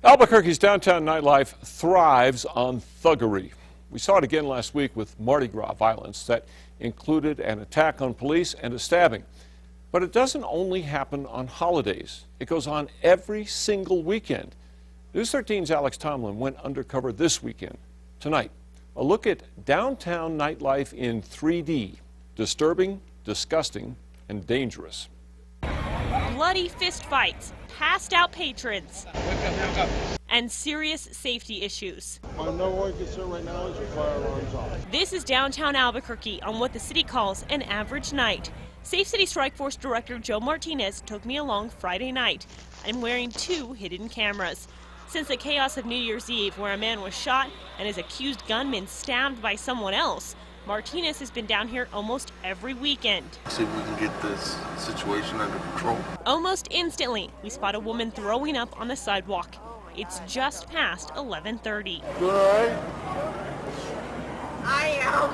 Albuquerque's downtown nightlife thrives on thuggery. We saw it again last week with Mardi Gras violence that included an attack on police and a stabbing. But it doesn't only happen on holidays. It goes on every single weekend. News 13's Alex Tomlin went undercover this weekend. Tonight, a look at downtown nightlife in 3D. Disturbing, disgusting, and dangerous. Bloody fistfights, passed out patrons, and serious safety issues. My number one concern right now is your firearms off. This is downtown Albuquerque on what the city calls an average night. Safe City Strike Force Director Joe Martinez took me along Friday night. I'm wearing 2 hidden cameras. Since the chaos of New Year's Eve, where a man was shot and his accused gunman stabbed by someone else, Martinez has been down here almost every weekend. See if we can get this situation under control. Almost instantly, we spot a woman throwing up on the sidewalk. It's just past 11:30. You all right? I am.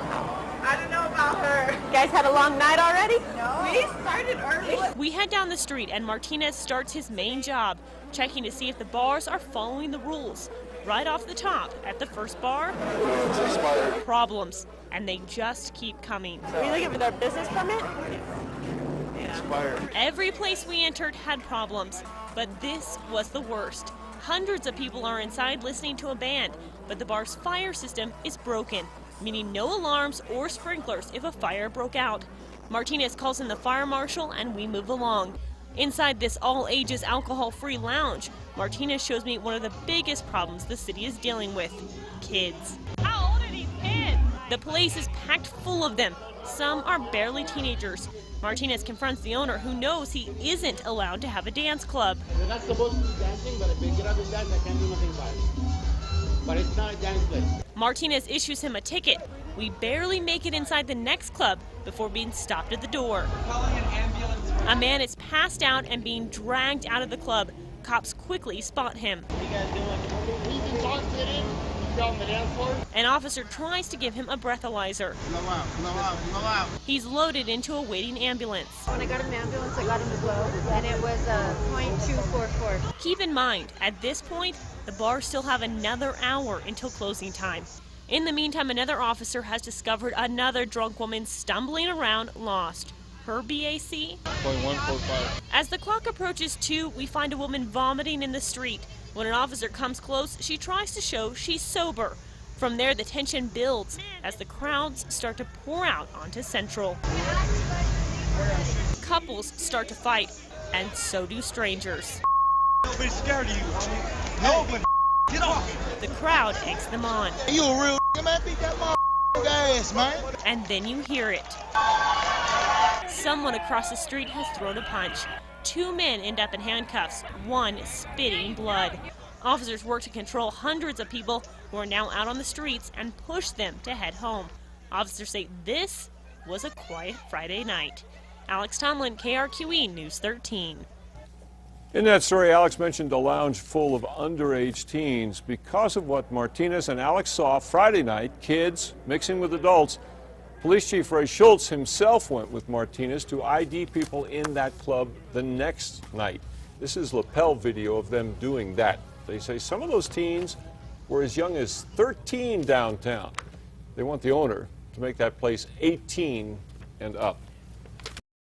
I don't know about her. You guys had a long night already? No. We started early. We head down the street and Martinez starts his main job, checking to see if the bars are following the rules. Right off the top, at the first bar, problems, and they just keep coming. Are you looking for their business permit? Expired. Every place we entered had problems, but this was the worst. Hundreds of people are inside listening to a band, but the bar's fire system is broken, meaning no alarms or sprinklers if a fire broke out. Martinez calls in the fire marshal and we move along. Inside this all-ages alcohol-free lounge, Martinez shows me one of the biggest problems the city is dealing with: kids. How old are these kids? The place is packed full of them. Some are barely teenagers. Martinez confronts the owner, who knows he isn't allowed to have a dance club. They're not supposed to be dancing, but if they get up and dance, I can't do nothing about it. But it's not a dance place. Martinez issues him a ticket. We barely make it inside the next club before being stopped at the door. Calling an ambulance. A man is passed out and being dragged out of the club. Cops quickly spot him. What are you guys doing? He's in dog sitting. He's on the dance floor. An officer tries to give him a breathalyzer. No out. He's loaded into a waiting ambulance. When I got an ambulance, I got him to blow, and it was .244. Keep in mind, at this point, the bars still have another hour until closing time. In the meantime, another officer has discovered another drunk woman stumbling around, lost. Her BAC? .145. As the clock approaches 2, we find a woman vomiting in the street. When an officer comes close, she tries to show she's sober. From there, the tension builds as the crowds start to pour out onto Central. Couples start to fight, and so do strangers. Nobody's scared of you, homie. Nobody. Get off. The crowd eggs them on. You a real man? Beat that ass, man. And then you hear it. Someone across the street has thrown a punch. 2 men end up in handcuffs, one spitting blood. Officers work to control hundreds of people who are now out on the streets and push them to head home. Officers say this was a quiet Friday night. Alex Tomlin, KRQE News 13. In that story, Alex mentioned a lounge full of underage teens. Because of what Martinez and Alex saw Friday night, kids mixing with adults, Police Chief Ray Schultz himself went with Martinez to ID people in that club the next night. This is lapel video of them doing that. They say some of those teens were as young as 13 downtown. They want the owner to make that place 18 and up.